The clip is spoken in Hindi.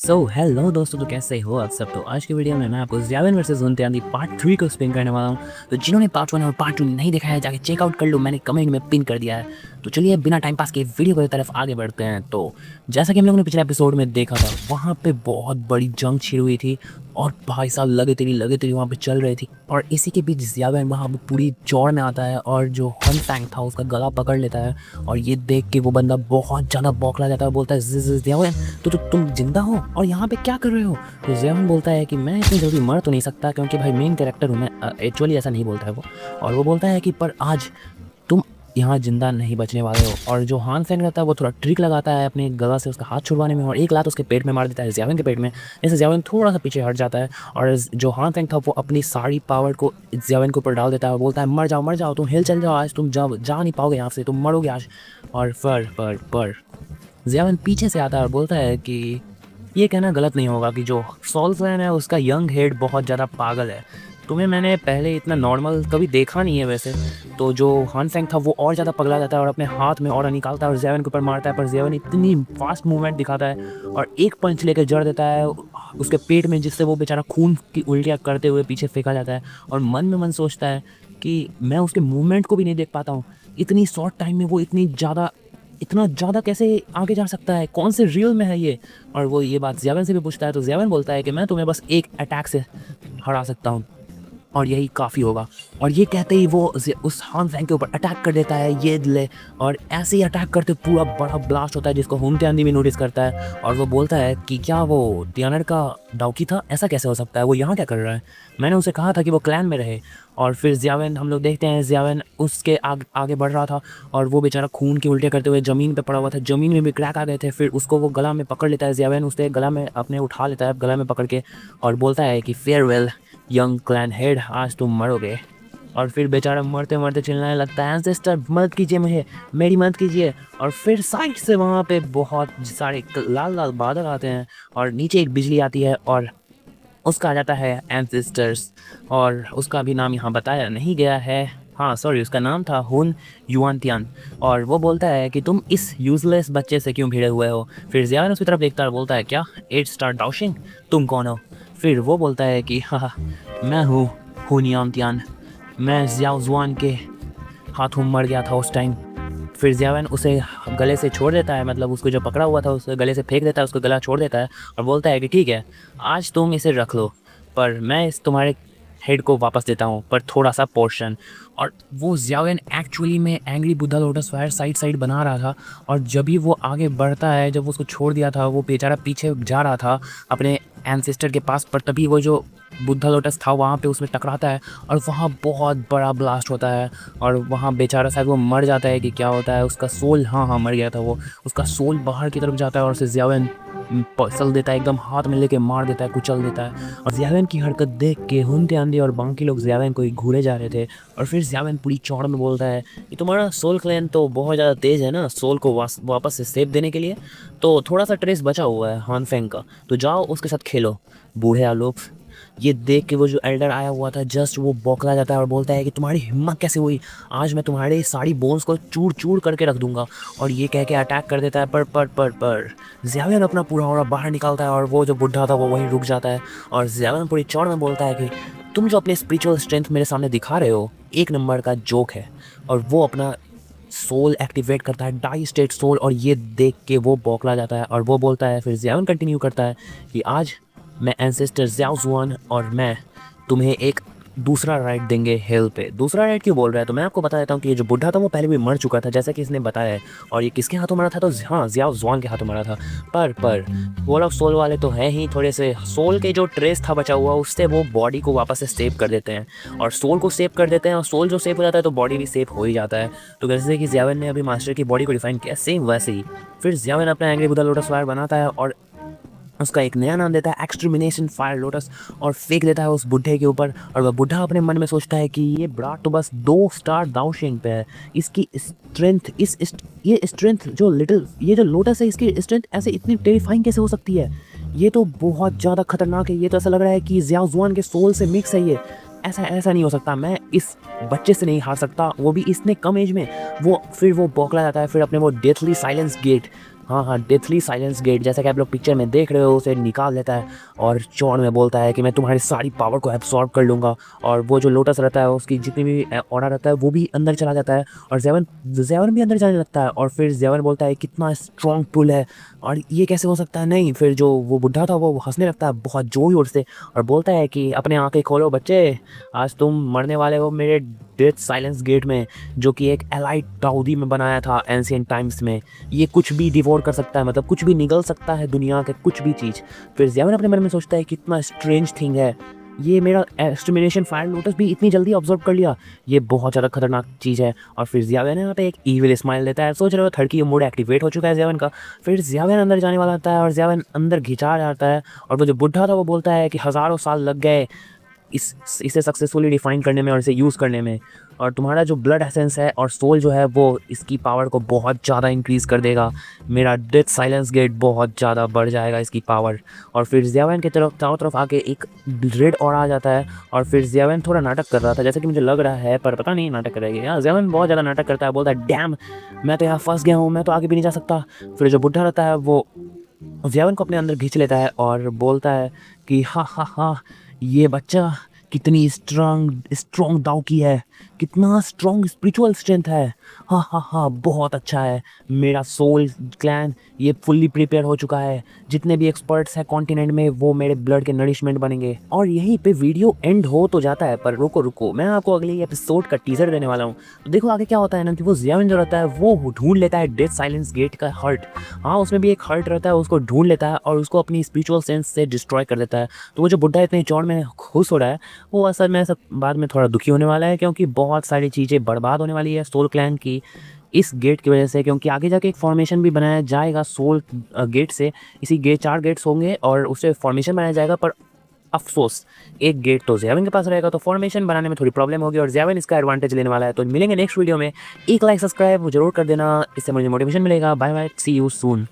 हेलो दोस्तों, तो कैसे हो आप सब। तो आज की वीडियो में मैं आपको ज़ियावेन वर्सेस हुनत्यान पार्ट 3 को स्पिन करने वाला हूँ। तो जिन्होंने पार्ट 1 और पार्ट 2 नहीं देखा है जाके चेकआउट कर लो, मैंने कमेंट में पिन कर दिया है। तो चलिए बिना टाइम पास के वीडियो की तरफ आगे बढ़ते हैं। तो जैसा कि हम लोगों ने पिछले एपिसोड में देखा था, वहाँ पे बहुत बड़ी जंग छिड़ हुई थी और भाई साहब लगे तेरी वहाँ पे चल रही थी। और इसी के बीच ज़ियावेन वहाँ पे पूरी चौड़ में आता है और जो हन फैंग था उसका गला पकड़ लेता है। और ये देख के वो बंदा बहुत ज़्यादा बौखला जाता है और बोलता है ज़ियावेन तो तुम जिंदा हो और यहाँ पे क्या कर रहे हो। तो ज़ियावेन बोलता है कि मैं इतनी जल्दी मर तो नहीं सकता क्योंकि भाई मेन कैरेक्टर हूँ मैं। एक्चुअली ऐसा नहीं बोलता है वो। और वो बोलता है कि पर आज तुम यहाँ जिंदा नहीं बचने वाले हो। और जो हान फैंग रहता है वो थोड़ा ट्रिक लगाता है अपने गला से उसका हाथ छुड़वाने में और एक लात उसके पेट में मार देता है ज़ियावेन के पेट में। जैसे ज़ियावेन थोड़ा सा पीछे हट जाता है और जो हान फैंग था वो अपनी सारी पावर को ज़ियावेन के ऊपर डाल देता है और बोलता है मर जाओ तुम हिल चल जाओ, आज तुम जा नहीं पाओगे यहाँ से, तुम मरोगे आज। और पर ज़ियावेन पीछे से आता है और बोलता है कि ये कहना गलत नहीं होगा कि जो सॉल क्लैन है उसका यंग हेड बहुत ज़्यादा पागल है। तुम्हें मैंने पहले इतना नॉर्मल कभी देखा नहीं है वैसे। तो जो हान फैंग था वो और ज़्यादा पगला जाता है और अपने हाथ में और निकालता है और ज़ियावेन के ऊपर मारता है। पर ज़ियावेन इतनी फास्ट मूवमेंट दिखाता है और एक पंच लेकर जड़ देता है उसके पेट में, जिससे वो बेचारा खून की उल्टियाँ करते हुए पीछे फेंका जाता है। और मन में मन सोचता है कि मैं उसके मूवमेंट को भी नहीं देख पाता हूँ, इतनी शॉर्ट टाइम में वो इतना ज़्यादा कैसे आगे जा सकता है, कौन से रियल में है ये। और वो ये बात ज़ियावेन से भी पूछता है। तो ज़ियावेन बोलता है कि मैं तुम्हें बस एक अटैक से हरा सकता हूँ और यही काफ़ी होगा। और ये कहते ही वो उस हान फैंग के ऊपर अटैक कर देता है ये ले। और ऐसे ही अटैक करते पूरा बड़ा ब्लास्ट होता है जिसको हुनत्यान भी नोटिस करता है। और वो बोलता है कि क्या वो टियानर का डाउकी था, ऐसा कैसे हो सकता है, वो यहाँ क्या कर रहा है, मैंने उसे कहा था कि वो क्लैन में रहे। और फिर ज़ियावेन हम लोग देखते हैं ज़ियावेन उसके आगे बढ़ रहा था और वो बेचारा खून की उल्टियाँ करते हुए ज़मीन पे पड़ा हुआ था, ज़मीन में भी क्रैक आ गए थे। फिर उसको वो गला में पकड़ लेता है ज़ियावेन, उसके गला में अपने उठा लेता है गला में पकड़ के और बोलता है कि फेयरवेल यंग क्लैन हेड, आज तुम मरोगे। और फिर बेचारा मरते मरते चिल्लाने लगता है एंसेस्टर मदद कीजिए, मुझे मेरी मदद कीजिए। और फिर साइड से वहाँ पे बहुत सारे लाल लाल बादल आते हैं और नीचे एक बिजली आती है और उसका आ जाता है एंसेस्टर्स। और उसका भी नाम यहाँ बताया नहीं गया है, हाँ सॉरी, उसका नाम था हुन युआनतियान। और वो बोलता है कि तुम इस यूजलेस बच्चे से क्यों भिड़े हुए हो। फिर ज़ियावेन उसकी तरफ देखता है और बोलता है क्या 8 स्टार डाउशिंग, तुम कौन हो। फिर वो बोलता है कि हाँ मैं हूँ हुन युआनतियान, मैं ज़ियाओ जुआन के हाथों मर गया था उस टाइम। फिर ज़ियावेन उसे गले से छोड़ देता है, मतलब उसको जो पकड़ा हुआ था उसे गले से फेंक देता है, उसको गला छोड़ देता है और बोलता है कि ठीक है आज तुम इसे रख लो, पर मैं इस तुम्हारे हेड को वापस देता हूँ, पर थोड़ा सा पोर्शन। और वो ज़ियावेन एक्चुअली में angry Buddha lotus fire side बना रहा था। और जब भी वो आगे बढ़ता है, जब उसको छोड़ दिया था वो बेचारा पीछे जा रहा था अपने एंसेस्टर के पास, पर तभी वो जो बुद्धा लोटस था वहाँ पे उसमें टकराता है और वहाँ बहुत बड़ा ब्लास्ट होता है। और वहाँ बेचारा शायद वो मर जाता है कि क्या होता है, उसका सोल, हाँ मर गया था वो, उसका सोल बाहर की तरफ जाता है और उसे ज़ियावेन पसल देता है, एकदम हाथ में लेके मार देता है, कुचल देता है। और ज़ियावेन की हरकत देख के हुनत्यान और बाकी लोग ज़ियावेन को घूरे जा रहे थे। और फिर ज़ियावेन पूरी चौड़ में बोलता है कि तुम्हारा सोल क्लैन तो बहुत ज़्यादा तेज़ है ना सोल को वापस से सेव देने के लिए, तो थोड़ा सा ट्रेस बचा हुआ है हान फैंग का, तो जाओ उसके साथ खेलो बूढ़े आलोक। ये देख के वो जो एल्डर आया हुआ था जस्ट वो बौखला जाता है और बोलता है कि तुम्हारी हिम्मत कैसे हुई, आज मैं तुम्हारे सारी बोन्स को चूर चूर करके रख दूंगा। और ये कह के अटैक कर देता है। पर ज़ियावेन अपना पूरा ऑरा बाहर निकालता है और वो जो बुढ़ा था वो वहीं रुक जाता है। और ज़ियावेन पूरी चौड़ में बोलता है कि तुम जो अपने स्पिरिचुअल स्ट्रेंथ मेरे सामने दिखा रहे हो एक नंबर का जोक है। और वो अपना सोल एक्टिवेट करता है, डाई स्टेट सोल, और ये देख के वो बौखला जाता है। और वो बोलता है, फिर ज़ियावेन कंटिन्यू करता है कि आज मैं एंसेस्टर ज़ियाओ जुआन और मैं तुम्हें एक दूसरा राइट देंगे हेल पे। दूसरा राइट क्यों बोल रहा है, तो मैं आपको बता देता हूँ कि ये जो बुढ़ा था वो पहले भी मर चुका था जैसा कि इसने बताया है। और ये किसके हाथों मरा था, तो हाँ ज़ियाओ जुआन के हाथों मरा था। पर वो लोग सोल वाले तो हैं ही, थोड़े से सोल के जो ट्रेस था बचा हुआ उससे वो बॉडी को वापस से सेव कर देते हैं और सोल को सेव कर देते हैं। और सोल जो सेव हो जाता है तो बॉडी भी सेव हो ही जाता है। तो जैसे कि ज़ियावेन ने अभी मास्टर की बॉडी को डिफाइन किया, सेम वैसे ही फिर ज़ियावेन अपना एंग्री बुद्धा लोटस फायर बनाता है और उसका एक नया नाम देता है एक्सटर्मिनेशन फायर लोटस और फेंक देता है उस बुढ़े के ऊपर। और वह बुढ़ा अपने मन में सोचता है कि ये ब्राट तो बस 2 स्टार दाउशिंग पे है, इसकी स्ट्रेंथ ये स्ट्रेंथ ये जो लोटस है इसकी स्ट्रेंथ ऐसे इतनी टेरिफाइंग कैसे हो सकती है, ये तो बहुत ज़्यादा खतरनाक है, ये तो ऐसा लग रहा है कि ज़ियाओ जुआन के सोल से मिक्स है ये, ऐसा नहीं हो सकता, मैं इस बच्चे से नहीं हार सकता, वो भी इतने कम एज में। फिर वो बौखला जाता है, फिर अपने वो डेथली साइलेंस गेट हाँ हाँ, डेथली साइलेंस गेट, जैसा कि आप लोग पिक्चर में देख रहे हो, उसे निकाल लेता है और चौड़ में बोलता है कि मैं तुम्हारी सारी पावर को एब्सॉर्ब कर लूँगा। और वो जो लोटस रहता है उसकी जितनी भी ऑरा रहता है वो भी अंदर चला जाता है और ज़ेवन ज़ेवन भी अंदर जाने लगता है। और फिर ज़ेवन बोलता है कितना स्ट्रॉन्ग पुल है और ये कैसे हो सकता है। नहीं, फिर जो वो बुढ़ा था वो हंसने लगता है बहुत जोर से और बोलता है कि अपने आंखें खोलो बच्चे, आज तुम मरने वाले हो मेरे डेथ साइलेंस गेट में, जो कि एक एलाइट दाऊदी में बनाया था एंशिएंट टाइम्स में। ये कुछ भी डिवोर कर सकता है, मतलब कुछ भी निगल सकता है दुनिया के कुछ भी चीज़। फिर ज़ेवन अपने मन में सोचता है कितना स्ट्रेंज थिंग है ये, मेरा एस्टिमिनेशन फायर लोटस भी इतनी जल्दी ऑब्जर्व कर लिया, ये बहुत ज़्यादा खतरनाक चीज़ है। और फिर ज़ेवन यहाँ पे एक ईविल स्माइल देता है, सोच रहे हो थर्ड की मोड एक्टिवेट हो चुका है ज़ेवन का। फिर ज़ेवन अंदर जाने वाला होता है और ज़ेवन अंदर घिंचा जाता है और वो जो बुढ़ा था वो बोलता है कि हज़ारों साल लग गए इसे सक्सेसफुली डिफाइन करने में और इसे यूज़ करने में, और तुम्हारा जो ब्लड एसेंस है और सोल जो है वो इसकी पावर को बहुत ज़्यादा इंक्रीज़ कर देगा। मेरा डेथ साइलेंस गेट बहुत ज़्यादा बढ़ जाएगा इसकी पावर। और फिर ज़ेवन की तरफ चारों तरफ आके एक रेड और आ जाता है और फिर ज़ेवन थोड़ा नाटक कर रहा था जैसे कि मुझे लग रहा है, पर पता नहीं नाटक करेगी। हाँ, ज़ेवन बहुत ज़्यादा नाटक करता है, बोलता है डैम, मैं तो यहाँ फंस गया हूँ, मैं तो आगे भी नहीं जा सकता। फिर जो बुढ़ा रहता है वो ज़ेवन को अपने अंदर खींच लेता है और बोलता है कि हाँ हाँ हाँ, ये बच्चा कितनी स्ट्रॉन्ग दाव की है, कितना स्ट्रॉन्ग स्पिरिचुअल स्ट्रेंथ है। हाँ हाँ हाँ, बहुत अच्छा है। मेरा सोल क्लैन ये फुल्ली प्रिपेयर हो चुका है, जितने भी एक्सपर्ट्स हैं कॉन्टिनेंट में वो मेरे ब्लड के नरिशमेंट बनेंगे। और यहीं पे वीडियो एंड हो तो जाता है, पर रुको रुको, मैं आपको अगले एपिसोड का टीजर देने वाला हूँ। तो देखो आगे क्या होता है ना, कि वो ज़ेवन जो रहता है वो ढूंढ लेता है डेथ साइलेंस गेट का हर्ट। हाँ, उसमें भी एक हर्ट रहता है, उसको ढूंढ लेता है और उसको अपनी स्पिरिचुअल सेंस से डिस्ट्रॉय कर देता है। तो वो जो बुढ़ा इतने चौड़ में खुश हो रहा है, वो असल में सब बाद में थोड़ा दुखी होने वाला है, क्योंकि बहुत सारी चीज़ें बर्बाद होने वाली है सोल क्लैन की इस गेट की वजह से। क्योंकि आगे जाके एक फॉर्मेशन भी बनाया जाएगा सोल गेट से, इसी गेट 4 गेट्स होंगे और उससे फॉर्मेशन बनाया जाएगा। पर अफसोस एक गेट तो ज़ेवन के पास रहेगा, तो फॉर्मेशन बनाने में थोड़ी प्रॉब्लम होगी और ज़ेवन इसका एडवांटेज लेने वाला है। तो मिलेंगे नेक्स्ट वीडियो में, एक लाइक सब्सक्राइब जरूर कर देना, इससे मुझे मोटिवेशन मिलेगा। Bye bye, see you soon.